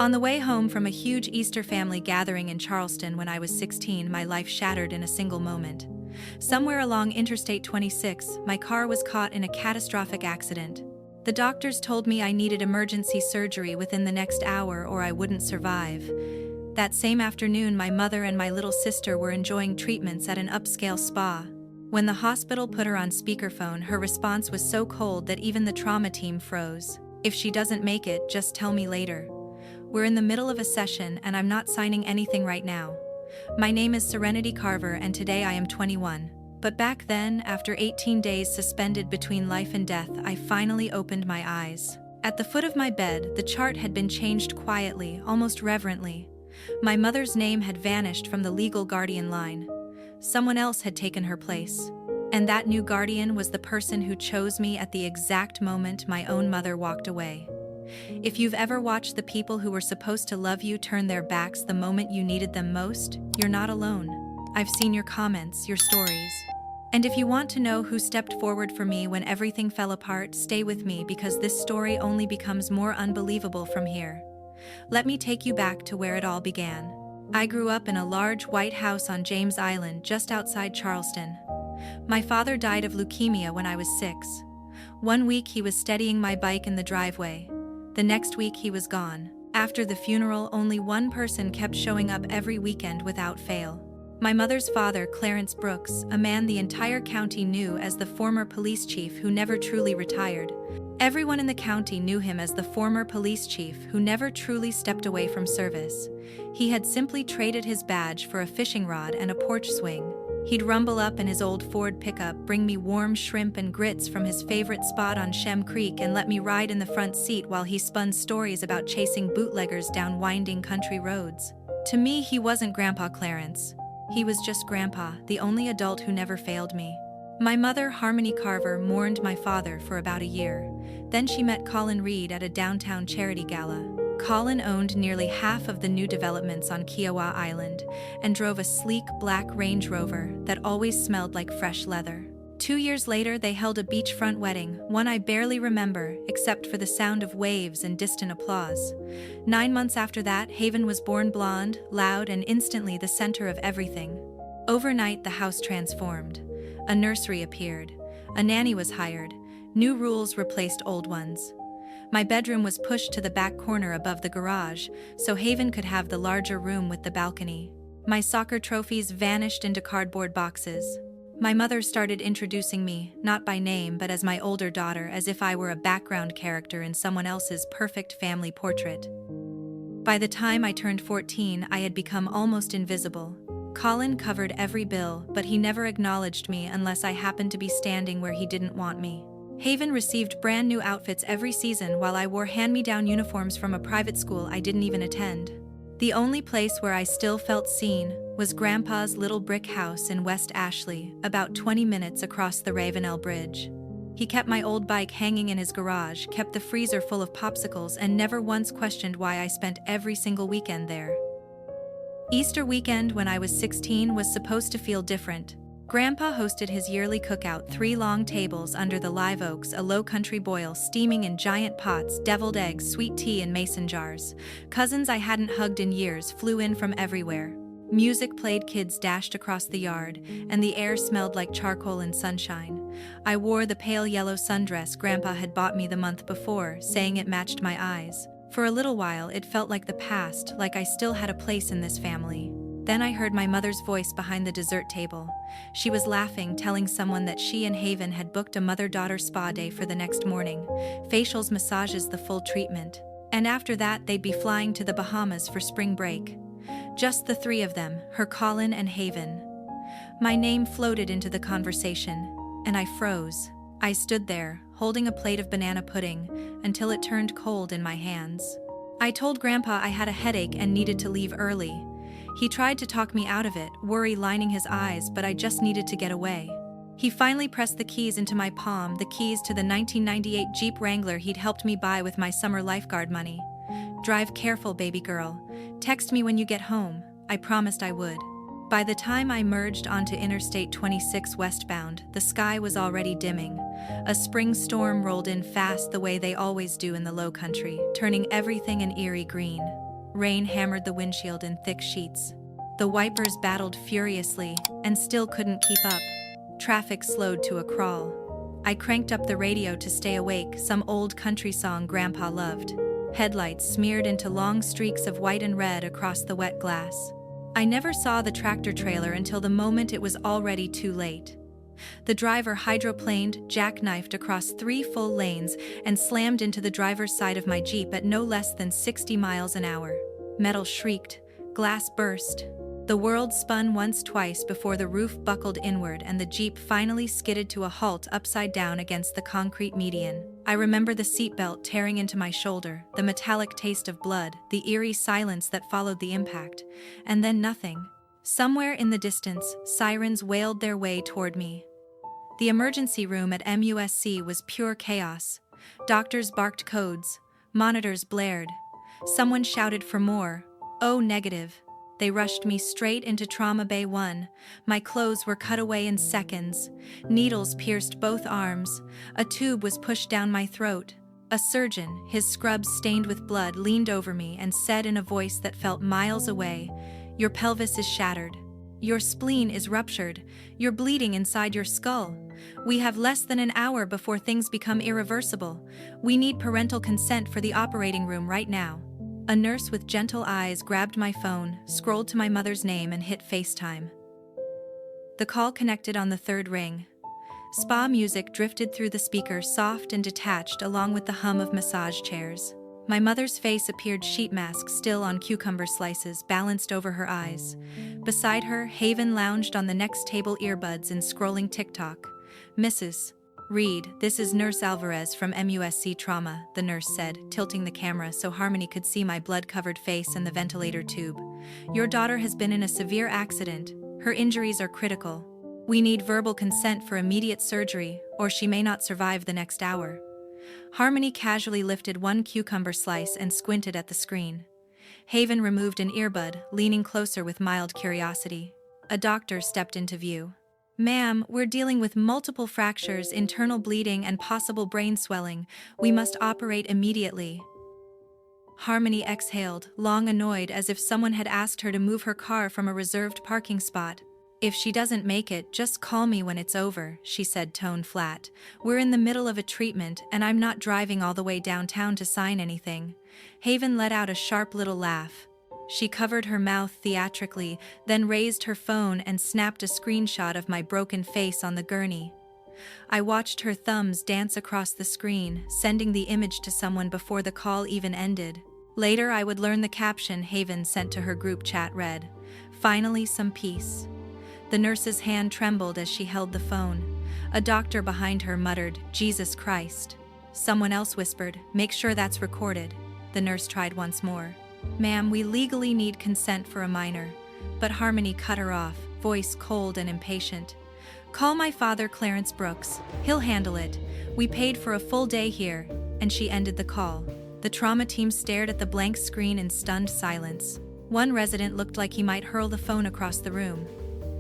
On the way home from a huge Easter family gathering in Charleston when I was 16, my life shattered in a single moment. Somewhere along Interstate 26, my car was caught in a catastrophic accident. The doctors told me I needed emergency surgery within the next hour or I wouldn't survive. That same afternoon, my mother and my little sister were enjoying treatments at an upscale spa. When the hospital put her on speakerphone, her response was so cold that even the trauma team froze. "If she doesn't make it, just tell me later. We're in the middle of a session and I'm not signing anything right now. My name is Serenity Carver and today I am 21. But back then, after 18 days suspended between life and death, I finally opened my eyes. At the foot of my bed, the chart had been changed quietly, almost reverently. My mother's name had vanished from the legal guardian line. Someone else had taken her place. And that new guardian was the person who chose me at the exact moment my own mother walked away. If you've ever watched the people who were supposed to love you turn their backs the moment you needed them most, you're not alone. I've seen your comments, your stories. And if you want to know who stepped forward for me when everything fell apart, stay with me because this story only becomes more unbelievable from here. Let me take you back to where it all began. I grew up in a large white house on James Island just outside Charleston. My father died of leukemia when I was 6. One week he was steadying my bike in the driveway. The next week he was gone. After the funeral, only one person kept showing up every weekend without fail. My mother's father, Clarence Brooks, a man the entire county knew as the former police chief who never truly retired. Everyone in the county knew him as the former police chief who never truly stepped away from service. He had simply traded his badge for a fishing rod and a porch swing. He'd rumble up in his old Ford pickup, bring me warm shrimp and grits from his favorite spot on Shem Creek, and let me ride in the front seat while he spun stories about chasing bootleggers down winding country roads. To me, he wasn't Grandpa Clarence. He was just Grandpa, the only adult who never failed me. My mother, Harmony Carver, mourned my father for about a year. Then she met Colin Reed at a downtown charity gala. Colin owned nearly half of the new developments on Kiowa Island and drove a sleek black Range Rover that always smelled like fresh leather. 2 years later, they held a beachfront wedding, one I barely remember except for the sound of waves and distant applause. 9 months after that, Haven was born, blonde, loud, and instantly the center of everything. Overnight, the house transformed. A nursery appeared. A nanny was hired. New rules replaced old ones. My bedroom was pushed to the back corner above the garage, so Haven could have the larger room with the balcony. My soccer trophies vanished into cardboard boxes. My mother started introducing me, not by name but as my older daughter, as if I were a background character in someone else's perfect family portrait. By the time I turned 14, I had become almost invisible. Colin covered every bill, but he never acknowledged me unless I happened to be standing where he didn't want me. Haven received brand new outfits every season while I wore hand-me-down uniforms from a private school I didn't even attend. The only place where I still felt seen was Grandpa's little brick house in West Ashley, about 20 minutes across the Ravenel Bridge. He kept my old bike hanging in his garage, kept the freezer full of popsicles, and never once questioned why I spent every single weekend there. Easter weekend when I was 16 was supposed to feel different. Grandpa hosted his yearly cookout, 3 long tables under the live oaks, a low country boil steaming in giant pots, deviled eggs, sweet tea in mason jars. Cousins I hadn't hugged in years flew in from everywhere. Music played, kids dashed across the yard, and the air smelled like charcoal and sunshine. I wore the pale yellow sundress Grandpa had bought me the month before, saying it matched my eyes. For a little while, it felt like the past, like I still had a place in this family. Then I heard my mother's voice behind the dessert table. She was laughing, telling someone that she and Haven had booked a mother-daughter spa day for the next morning. Facials, massages, the full treatment. And after that, they'd be flying to the Bahamas for spring break. Just the 3 of them, her, Colin, and Haven. My name floated into the conversation, and I froze. I stood there, holding a plate of banana pudding, until it turned cold in my hands. I told Grandpa I had a headache and needed to leave early. He tried to talk me out of it, worry lining his eyes, but I just needed to get away. He finally pressed the keys into my palm, the keys to the 1998 Jeep Wrangler he'd helped me buy with my summer lifeguard money. "Drive careful, baby girl. Text me when you get home." I promised I would. By the time I merged onto Interstate 26 westbound, the sky was already dimming. A spring storm rolled in fast the way they always do in the Low Country, turning everything an eerie green. Rain hammered the windshield in thick sheets. The wipers battled furiously and still couldn't keep up. Traffic slowed to a crawl. I cranked up the radio to stay awake, some old country song Grandpa loved. Headlights smeared into long streaks of white and red across the wet glass. I never saw the tractor trailer until the moment it was already too late. The driver hydroplaned, jackknifed across 3 full lanes, and slammed into the driver's side of my Jeep at no less than 60 miles an hour. Metal shrieked, glass burst. The world spun once, twice before the roof buckled inward and the Jeep finally skidded to a halt upside down against the concrete median. I remember the seatbelt tearing into my shoulder, the metallic taste of blood, the eerie silence that followed the impact, and then nothing. Somewhere in the distance, sirens wailed their way toward me. The emergency room at MUSC was pure chaos. Doctors barked codes. Monitors blared. Someone shouted for more. Oh, negative. They rushed me straight into Trauma Bay 1. My clothes were cut away in seconds. Needles pierced both arms. A tube was pushed down my throat. A surgeon, his scrubs stained with blood, leaned over me and said in a voice that felt miles away, "Your pelvis is shattered. Your spleen is ruptured. You're bleeding inside your skull. We have less than an hour before things become irreversible. We need parental consent for the operating room right now." A nurse with gentle eyes grabbed my phone, scrolled to my mother's name and hit FaceTime. The call connected on the 3rd ring. Spa music drifted through the speaker, soft and detached, along with the hum of massage chairs. My mother's face appeared, sheet mask still on cucumber slices balanced over her eyes. Beside her, Haven lounged on the next table, earbuds and scrolling TikTok. "Mrs. Reed, this is Nurse Alvarez from MUSC Trauma," the nurse said, tilting the camera so Harmony could see my blood-covered face and the ventilator tube. "Your daughter has been in a severe accident. Her injuries are critical. We need verbal consent for immediate surgery, or she may not survive the next hour." Harmony casually lifted one cucumber slice and squinted at the screen. Haven removed an earbud, leaning closer with mild curiosity. A doctor stepped into view. "Ma'am, we're dealing with multiple fractures, internal bleeding, and possible brain swelling. We must operate immediately." Harmony exhaled, long annoyed, as if someone had asked her to move her car from a reserved parking spot. "If she doesn't make it, just call me when it's over," she said, tone flat. "We're in the middle of a treatment, and I'm not driving all the way downtown to sign anything." Haven let out a sharp little laugh. She covered her mouth theatrically, then raised her phone and snapped a screenshot of my broken face on the gurney. I watched her thumbs dance across the screen, sending the image to someone before the call even ended. Later I would learn the caption Haven sent to her group chat read, "Finally some peace." The nurse's hand trembled as she held the phone. A doctor behind her muttered, "Jesus Christ." Someone else whispered, "Make sure that's recorded." The nurse tried once more. "Ma'am, we legally need consent for a minor." But Harmony cut her off, voice cold and impatient. "Call my father, Clarence Brooks. He'll handle it. We paid for a full day here." And she ended the call. The trauma team stared at the blank screen in stunned silence. One resident looked like he might hurl the phone across the room.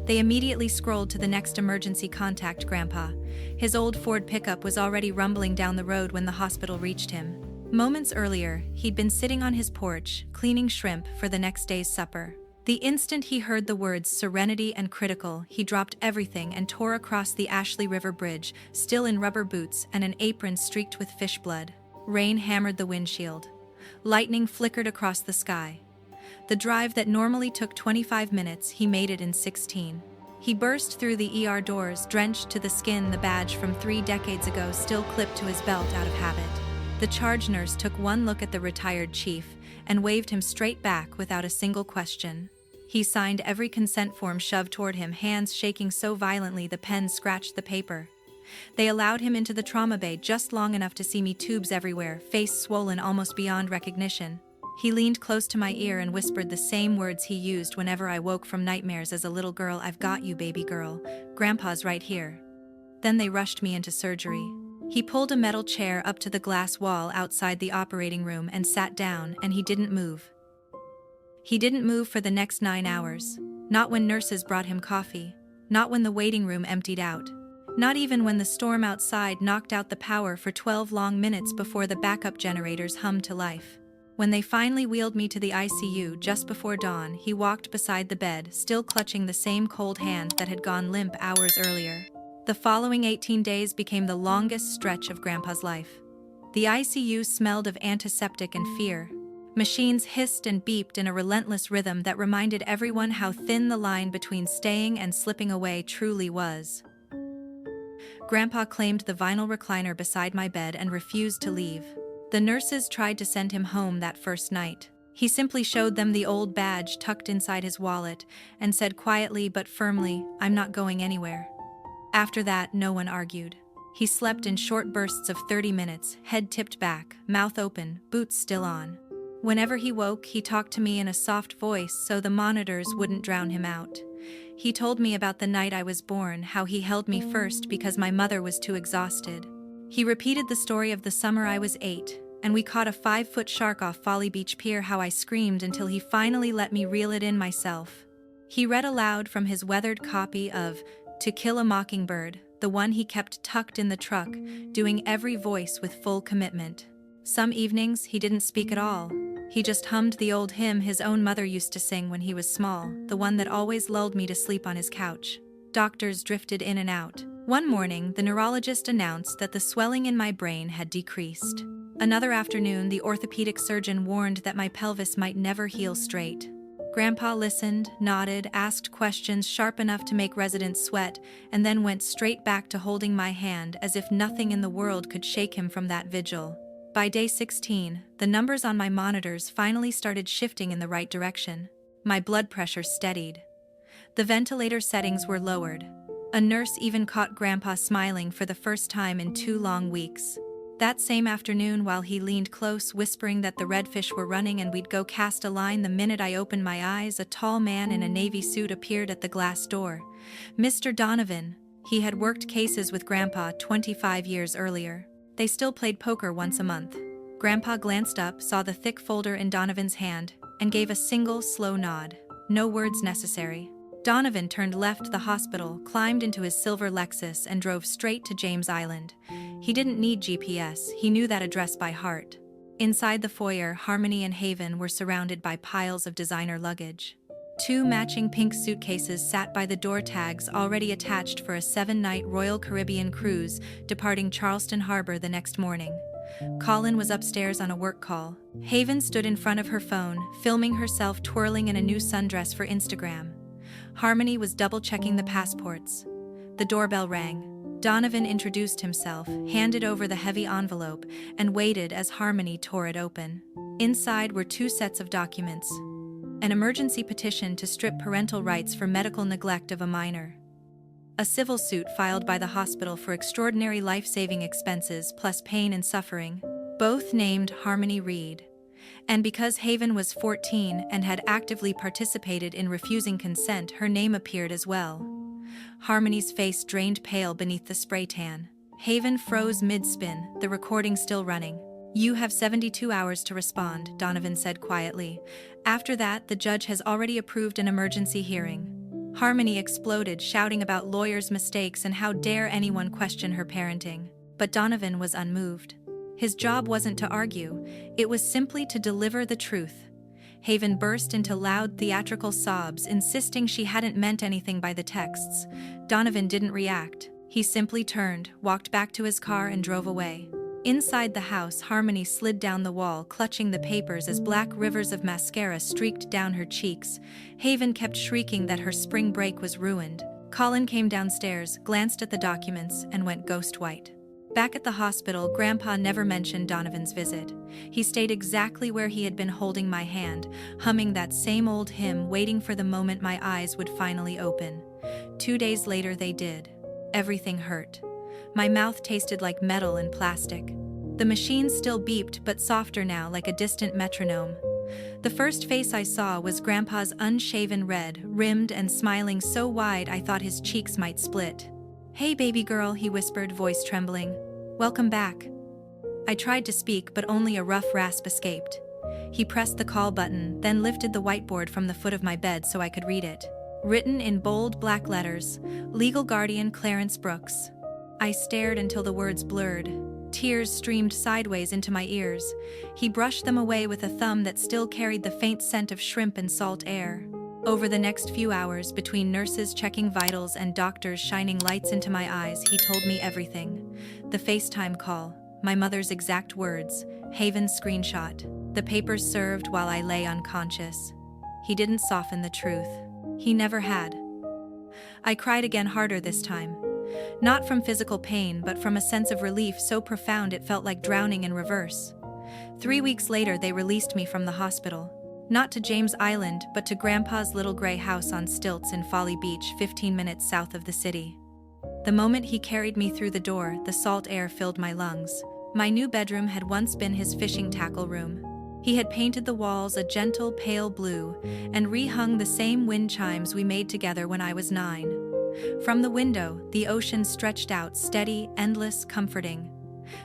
They immediately scrolled to the next emergency contact, Grandpa. His old Ford pickup was already rumbling down the road when the hospital reached him. Moments earlier, he'd been sitting on his porch, cleaning shrimp for the next day's supper. The instant he heard the words serenity and critical, he dropped everything and tore across the Ashley River Bridge, still in rubber boots and an apron streaked with fish blood. Rain hammered the windshield. Lightning flickered across the sky. The drive that normally took 25 minutes, he made it in 16. He burst through the ER doors, drenched to the skin, the badge from 3 decades ago still clipped to his belt out of habit. The charge nurse took one look at the retired chief and waved him straight back without a single question. He signed every consent form shoved toward him, hands shaking so violently the pen scratched the paper. They allowed him into the trauma bay just long enough to see me, tubes everywhere, face swollen almost beyond recognition. He leaned close to my ear and whispered the same words he used whenever I woke from nightmares as a little girl, "I've got you, baby girl. Grandpa's right here." Then they rushed me into surgery. He pulled a metal chair up to the glass wall outside the operating room and sat down, and he didn't move. He didn't move for the next 9 hours. Not when nurses brought him coffee. Not when the waiting room emptied out. Not even when the storm outside knocked out the power for 12 long minutes before the backup generators hummed to life. When they finally wheeled me to the ICU just before dawn, he walked beside the bed, still clutching the same cold hand that had gone limp hours earlier. The following 18 days became the longest stretch of Grandpa's life. The ICU smelled of antiseptic and fear. Machines hissed and beeped in a relentless rhythm that reminded everyone how thin the line between staying and slipping away truly was. Grandpa claimed the vinyl recliner beside my bed and refused to leave. The nurses tried to send him home that first night. He simply showed them the old badge tucked inside his wallet and said quietly but firmly, "I'm not going anywhere." After that, no one argued. He slept in short bursts of 30 minutes, head tipped back, mouth open, boots still on. Whenever he woke, he talked to me in a soft voice so the monitors wouldn't drown him out. He told me about the night I was born, how he held me first because my mother was too exhausted. He repeated the story of the summer I was 8, and we caught a 5-foot shark off Folly Beach Pier, how I screamed until he finally let me reel it in myself. He read aloud from his weathered copy of To Kill a Mockingbird, the one he kept tucked in the truck, doing every voice with full commitment. Some evenings he didn't speak at all. He just hummed the old hymn his own mother used to sing when he was small, the one that always lulled me to sleep on his couch. Doctors drifted in and out. One morning, the neurologist announced that the swelling in my brain had decreased. Another afternoon, the orthopedic surgeon warned that my pelvis might never heal straight. Grandpa listened, nodded, asked questions sharp enough to make residents sweat, and then went straight back to holding my hand as if nothing in the world could shake him from that vigil. By day 16, the numbers on my monitors finally started shifting in the right direction. My blood pressure steadied. The ventilator settings were lowered. A nurse even caught Grandpa smiling for the first time in 2 long weeks. That same afternoon, while he leaned close, whispering that the redfish were running and we'd go cast a line the minute I opened my eyes, a tall man in a navy suit appeared at the glass door. Mr. Donovan. He had worked cases with Grandpa 25 years earlier. They still played poker once a month. Grandpa glanced up, saw the thick folder in Donovan's hand, and gave a single, slow nod. No words necessary. Donovan turned left the hospital, climbed into his silver Lexus, and drove straight to James Island. He didn't need GPS, he knew that address by heart. Inside the foyer, Harmony and Haven were surrounded by piles of designer luggage. 2 matching pink suitcases sat by the door, tags already attached for a 7-night Royal Caribbean cruise departing Charleston Harbor the next morning. Colin was upstairs on a work call. Haven stood in front of her phone, filming herself twirling in a new sundress for Instagram. Harmony was double-checking the passports. The doorbell rang. Donovan introduced himself, handed over the heavy envelope, and waited as Harmony tore it open. Inside were 2 sets of documents. An emergency petition to strip parental rights for medical neglect of a minor. A civil suit filed by the hospital for extraordinary life-saving expenses plus pain and suffering, both named Harmony Reed. And because Haven was 14 and had actively participated in refusing consent, her name appeared as well. Harmony's face drained pale beneath the spray tan. Haven froze mid-spin, the recording still running. "You have 72 hours to respond," Donovan said quietly. "After that, the judge has already approved an emergency hearing." Harmony exploded, shouting about lawyers' mistakes and how dare anyone question her parenting. But Donovan was unmoved. His job wasn't to argue, it was simply to deliver the truth. Haven burst into loud theatrical sobs, insisting she hadn't meant anything by the texts. Donovan didn't react. He simply turned, walked back to his car, and drove away. Inside the house, Harmony slid down the wall, clutching the papers as black rivers of mascara streaked down her cheeks. Haven kept shrieking that her spring break was ruined. Colin came downstairs, glanced at the documents, and went ghost white. Back at the hospital, Grandpa never mentioned Donovan's visit. He stayed exactly where he had been, holding my hand, humming that same old hymn, waiting for the moment my eyes would finally open. 2 days later they did. Everything hurt. My mouth tasted like metal and plastic. The machine still beeped, but softer now, like a distant metronome. The first face I saw was Grandpa's unshaven, red, rimmed, and smiling so wide I thought his cheeks might split. "Hey baby girl," he whispered, voice trembling. "Welcome back." I tried to speak, but only a rough rasp escaped. He pressed the call button, then lifted the whiteboard from the foot of my bed so I could read it. Written in bold black letters, "Legal Guardian Clarence Brooks." I stared until the words blurred. Tears streamed sideways into my ears. He brushed them away with a thumb that still carried the faint scent of shrimp and salt air. Over the next few hours, between nurses checking vitals and doctors shining lights into my eyes, he told me everything. The FaceTime call, my mother's exact words, Haven's screenshot, the papers served while I lay unconscious. He didn't soften the truth. He never had. I cried again, harder this time. Not from physical pain, but from a sense of relief so profound it felt like drowning in reverse. 3 weeks later, they released me from the hospital. Not to James Island, but to Grandpa's little gray house on stilts in Folly Beach, 15 minutes south of the city. The moment he carried me through the door, the salt air filled my lungs. My new bedroom had once been his fishing tackle room. He had painted the walls a gentle pale blue and rehung the same wind chimes we made together when I was 9. From the window, the ocean stretched out, steady, endless, comforting.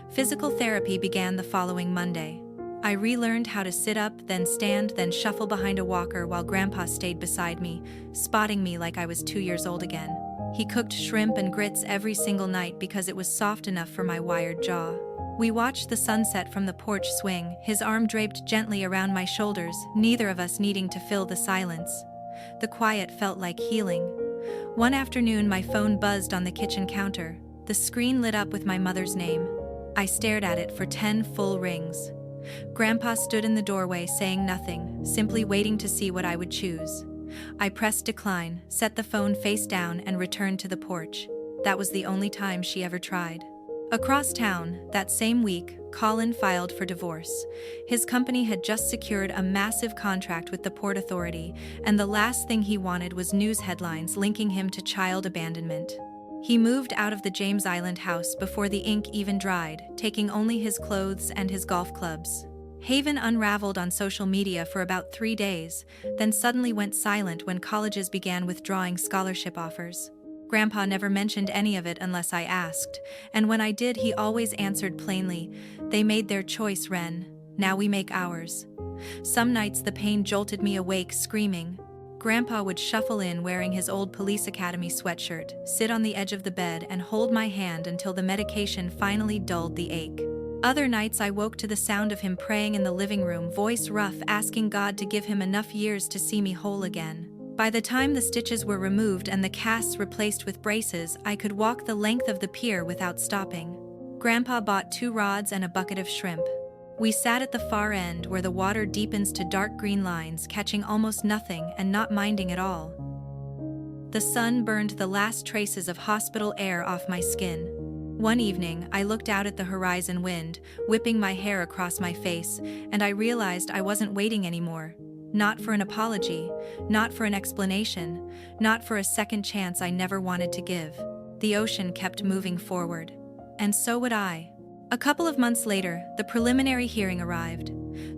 Physical therapy began the following Monday. I relearned how to sit up, then stand, then shuffle behind a walker while Grandpa stayed beside me, spotting me like I was 2 years old again. He cooked shrimp and grits every single night because it was soft enough for my wired jaw. We watched the sunset from the porch swing, his arm draped gently around my shoulders, neither of us needing to fill the silence. The quiet felt like healing. One afternoon, my phone buzzed on the kitchen counter. The screen lit up with my mother's name. I stared at it for 10 full rings. Grandpa stood in the doorway saying nothing, simply waiting to see what I would choose. I pressed decline, set the phone face down, and returned to the porch. That was the only time she ever tried. Across town, that same week, Colin filed for divorce. His company had just secured a massive contract with the Port Authority, and the last thing he wanted was news headlines linking him to child abandonment. He moved out of the James Island house before the ink even dried, taking only his clothes and his golf clubs. Haven unraveled on social media for about 3 days, then suddenly went silent when colleges began withdrawing scholarship offers. Grandpa never mentioned any of it unless I asked, and when I did, he always answered plainly, "They made their choice, Wren. Now we make ours." Some nights the pain jolted me awake, screaming. Grandpa would shuffle in wearing his old police academy sweatshirt, sit on the edge of the bed, and hold my hand until the medication finally dulled the ache. Other nights I woke to the sound of him praying in the living room, voice rough, asking God to give him enough years to see me whole again. By the time the stitches were removed and the casts replaced with braces, I could walk the length of the pier without stopping. Grandpa bought 2 rods and a bucket of shrimp. We sat at the far end where the water deepens to dark green lines, catching almost nothing and not minding at all. The sun burned the last traces of hospital air off my skin. One evening, I looked out at the horizon wind, whipping my hair across my face, and I realized I wasn't waiting anymore. Not for an apology, not for an explanation, not for a second chance I never wanted to give. The ocean kept moving forward. And so would I. A couple of months later, the preliminary hearing arrived.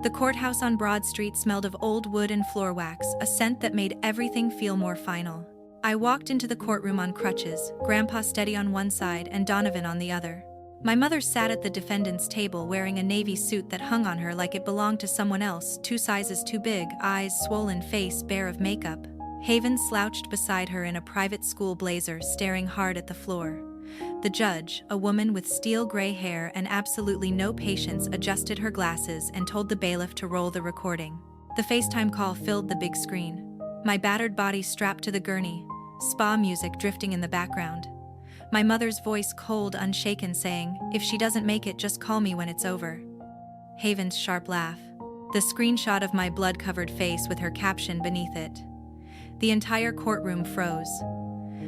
The courthouse on Broad Street smelled of old wood and floor wax, a scent that made everything feel more final. I walked into the courtroom on crutches, Grandpa steady on one side and Donovan on the other. My mother sat at the defendant's table wearing a navy suit that hung on her like it belonged to someone else, 2 sizes too big, eyes swollen, face bare of makeup. Haven slouched beside her in a private school blazer, staring hard at the floor. The judge, a woman with steel gray hair and absolutely no patience, adjusted her glasses and told the bailiff to roll the recording. The FaceTime call filled the big screen. My battered body strapped to the gurney, spa music drifting in the background. My mother's voice cold, unshaken, saying, "If she doesn't make it, just call me when it's over." Haven's sharp laugh. The screenshot of my blood-covered face with her caption beneath it. The entire courtroom froze.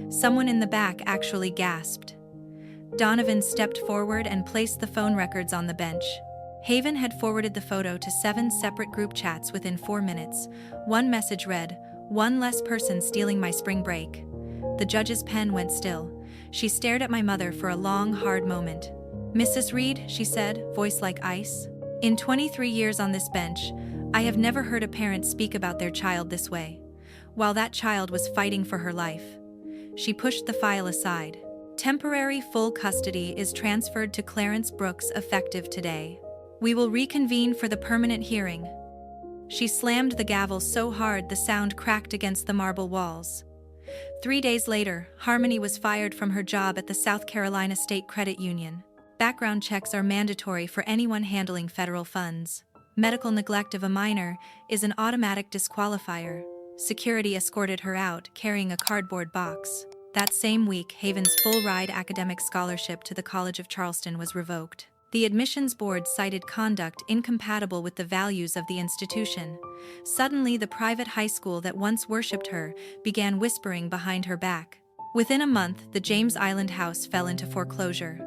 Someone in the back actually gasped. Donovan stepped forward and placed the phone records on the bench. Haven had forwarded the photo to 7 separate group chats within 4 minutes. One message read, "One less person stealing my spring break." The judge's pen went still. She stared at my mother for a long, hard moment. "Mrs. Reed," she said, voice like ice. "In 23 years on this bench, I have never heard a parent speak about their child this way, while that child was fighting for her life." She pushed the file aside. "Temporary full custody is transferred to Clarence Brooks effective today. We will reconvene for the permanent hearing." She slammed the gavel so hard the sound cracked against the marble walls. 3 days later, Harmony was fired from her job at the South Carolina State Credit Union. Background checks are mandatory for anyone handling federal funds. Medical neglect of a minor is an automatic disqualifier. Security escorted her out, carrying a cardboard box. That same week, Haven's full-ride academic scholarship to the College of Charleston was revoked. The admissions board cited conduct incompatible with the values of the institution. Suddenly, the private high school that once worshipped her began whispering behind her back. Within a month, the James Island house fell into foreclosure.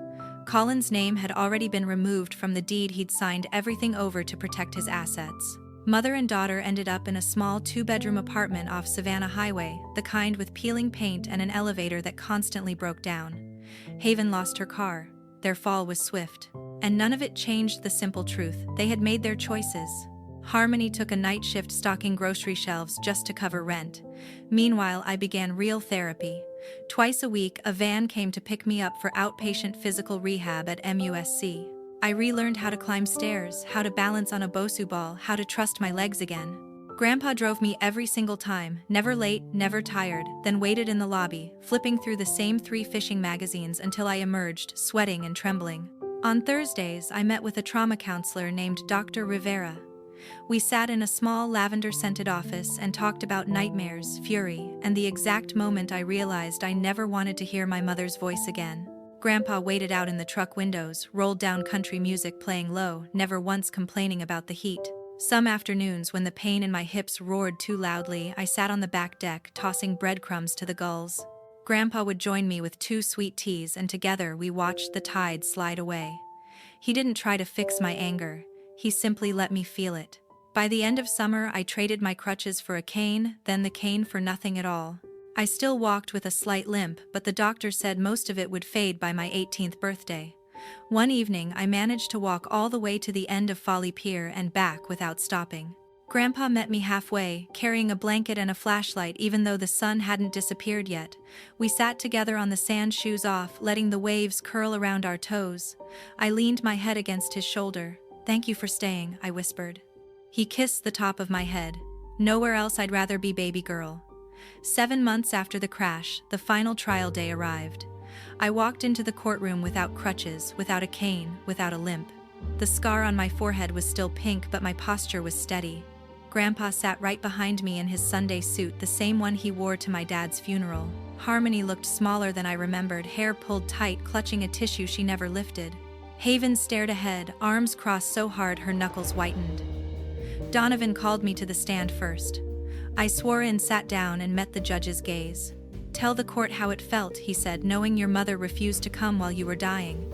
Colin's name had already been removed from the deed he'd signed everything over to protect his assets. Mother and daughter ended up in a small 2-bedroom apartment off Savannah Highway, the kind with peeling paint and an elevator that constantly broke down. Haven lost her car. Their fall was swift. And none of it changed the simple truth: they had made their choices. Harmony took a night shift stocking grocery shelves just to cover rent. Meanwhile, I began real therapy. Twice a week, a van came to pick me up for outpatient physical rehab at MUSC. I relearned how to climb stairs, how to balance on a Bosu ball, how to trust my legs again. Grandpa drove me every single time, never late, never tired, then waited in the lobby, flipping through the same 3 fishing magazines until I emerged, sweating and trembling. On Thursdays, I met with a trauma counselor named Dr. Rivera. We sat in a small lavender-scented office and talked about nightmares, fury, and the exact moment I realized I never wanted to hear my mother's voice again. Grandpa waited out in the truck windows, rolled down country music playing low, never once complaining about the heat. Some afternoons, when the pain in my hips roared too loudly, I sat on the back deck, tossing breadcrumbs to the gulls. Grandpa would join me with 2 sweet teas, and together we watched the tide slide away. He didn't try to fix my anger. He simply let me feel it. By the end of summer, I traded my crutches for a cane, then the cane for nothing at all. I still walked with a slight limp, but the doctor said most of it would fade by my 18th birthday. One evening, I managed to walk all the way to the end of Folly Pier and back without stopping. Grandpa met me halfway, carrying a blanket and a flashlight even though the sun hadn't disappeared yet. We sat together on the sand, shoes off, letting the waves curl around our toes. I leaned my head against his shoulder. "Thank you for staying," I whispered. He kissed the top of my head. "Nowhere else I'd rather be, baby girl." 7 months after the crash, the final trial day arrived. I walked into the courtroom without crutches, without a cane, without a limp. The scar on my forehead was still pink, but my posture was steady. Grandpa sat right behind me in his Sunday suit, the same one he wore to my dad's funeral. Harmony looked smaller than I remembered, hair pulled tight, clutching a tissue she never lifted. Haven stared ahead, arms crossed so hard her knuckles whitened. Donovan called me to the stand first. I swore and sat down and met the judge's gaze. "Tell the court how it felt," he said, "knowing your mother refused to come while you were dying."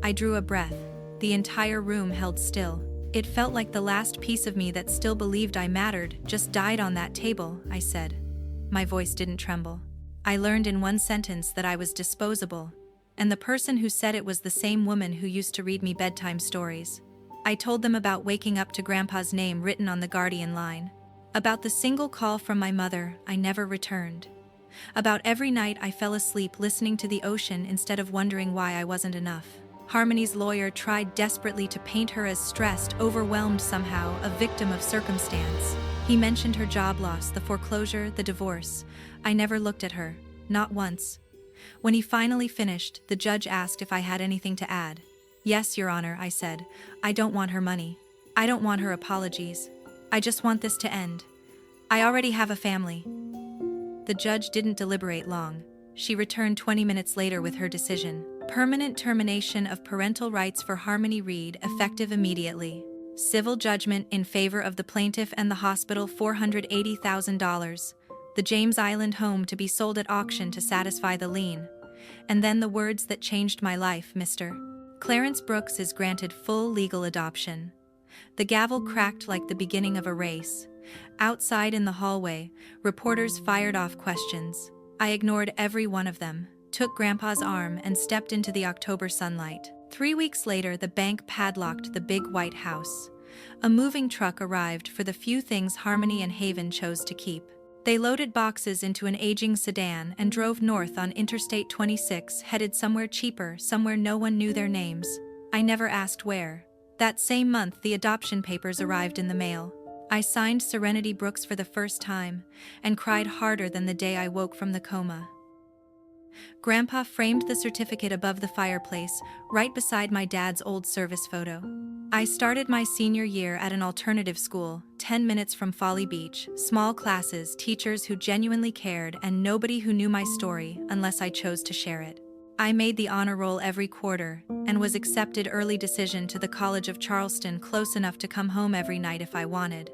I drew a breath. The entire room held still. "It felt like the last piece of me that still believed I mattered just died on that table," I said. My voice didn't tremble. I learned in one sentence that I was disposable, and the person who said it was the same woman who used to read me bedtime stories. I told them about waking up to Grandpa's name written on the Guardian line. About the single call from my mother I never returned. About every night I fell asleep listening to the ocean instead of wondering why I wasn't enough. Harmony's lawyer tried desperately to paint her as stressed, overwhelmed somehow, a victim of circumstance. He mentioned her job loss, the foreclosure, the divorce. I never looked at her, not once. When he finally finished, the judge asked if I had anything to add. "Yes, Your Honor," I said. "I don't want her money. I don't want her apologies. I just want this to end. I already have a family." The judge didn't deliberate long. She returned 20 minutes later with her decision. Permanent termination of parental rights for Harmony Reed, effective immediately. Civil judgment in favor of the plaintiff and the hospital, $480,000. The James Island home to be sold at auction to satisfy the lien. And then the words that changed my life: Mr. Clarence Brooks is granted full legal adoption. The gavel cracked like the beginning of a race. Outside in the hallway, reporters fired off questions. I ignored every one of them, took Grandpa's arm, and stepped into the October sunlight. 3 weeks later, the bank padlocked the big white house. A moving truck arrived for the few things Harmony and Haven chose to keep. They loaded boxes into an aging sedan and drove north on Interstate 26, headed somewhere cheaper, somewhere no one knew their names. I never asked where. That same month, the adoption papers arrived in the mail. I signed Serenity Brooks for the first time, and cried harder than the day I woke from the coma. Grandpa framed the certificate above the fireplace, right beside my dad's old service photo. I started my senior year at an alternative school, 10 minutes from Folly Beach, small classes, teachers who genuinely cared, and nobody who knew my story unless I chose to share it. I made the honor roll every quarter, and was accepted early decision to the College of Charleston, close enough to come home every night if I wanted.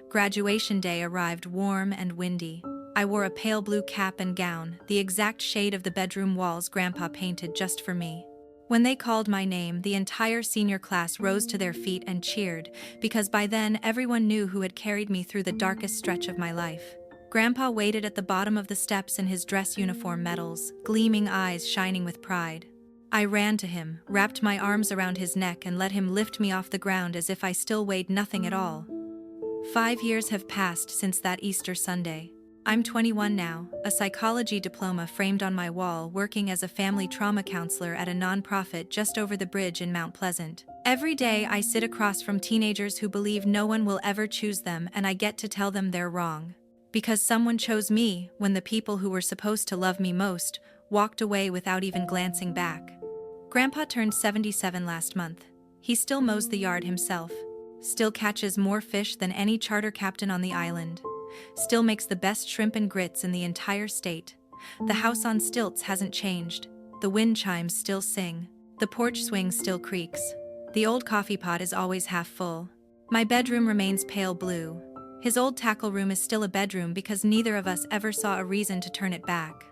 Graduation day arrived warm and windy. I wore a pale blue cap and gown, the exact shade of the bedroom walls Grandpa painted just for me. When they called my name, the entire senior class rose to their feet and cheered, because by then everyone knew who had carried me through the darkest stretch of my life. Grandpa waited at the bottom of the steps in his dress uniform medals, gleaming eyes shining with pride. I ran to him, wrapped my arms around his neck and let him lift me off the ground as if I still weighed nothing at all. 5 years have passed since that Easter Sunday. I'm 21 now, a psychology diploma framed on my wall, working as a family trauma counselor at a nonprofit just over the bridge in Mount Pleasant. Every day I sit across from teenagers who believe no one will ever choose them, and I get to tell them they're wrong. Because someone chose me when the people who were supposed to love me most walked away without even glancing back. Grandpa turned 77 last month. He still mows the yard himself, still catches more fish than any charter captain on the island, still makes the best shrimp and grits in the entire state. The house on stilts hasn't changed. The wind chimes still sing. The porch swing still creaks. The old coffee pot is always half full. My bedroom remains pale blue. His old tackle room is still a bedroom because neither of us ever saw a reason to turn it back.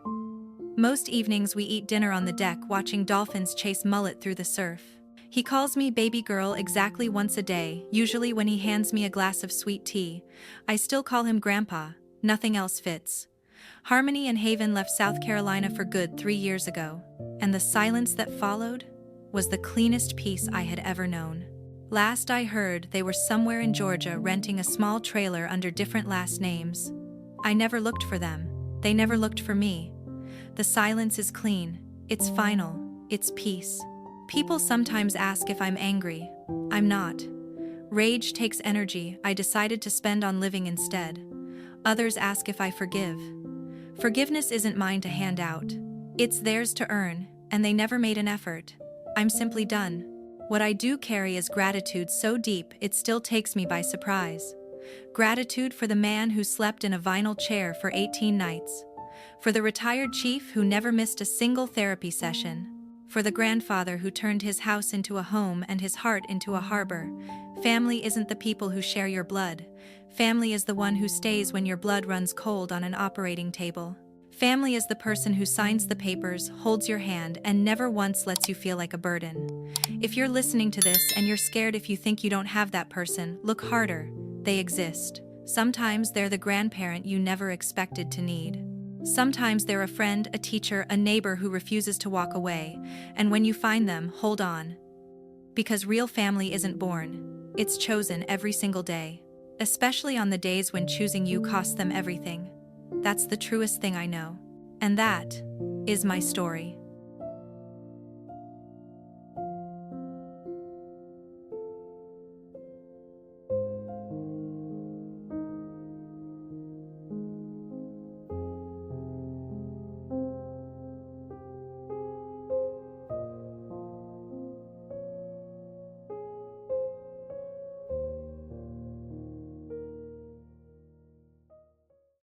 Most evenings we eat dinner on the deck, watching dolphins chase mullet through the surf. He calls me baby girl exactly once a day, usually when he hands me a glass of sweet tea. I still call him Grandpa. Nothing else fits. Harmony and Haven left South Carolina for good 3 years ago, and the silence that followed was the cleanest peace I had ever known. Last I heard, they were somewhere in Georgia renting a small trailer under different last names. I never looked for them. They never looked for me. The silence is clean. It's final. It's peace. People sometimes ask if I'm angry. I'm not. Rage takes energy I decided to spend on living instead. Others ask if I forgive. Forgiveness isn't mine to hand out. It's theirs to earn, and they never made an effort. I'm simply done. What I do carry is gratitude so deep it still takes me by surprise. Gratitude for the man who slept in a vinyl chair for 18 nights. For the retired chief who never missed a single therapy session. For the grandfather who turned his house into a home and his heart into a harbor. Family isn't the people who share your blood. Family is the one who stays when your blood runs cold on an operating table. Family is the person who signs the papers, holds your hand, and never once lets you feel like a burden. If you're listening to this and you're scared if you think you don't have that person, look harder. They exist. Sometimes they're the grandparent you never expected to need. Sometimes they're a friend, a teacher, a neighbor who refuses to walk away. And when you find them, hold on. Because real family isn't born. It's chosen every single day. Especially on the days when choosing you costs them everything. That's the truest thing I know. And that is my story.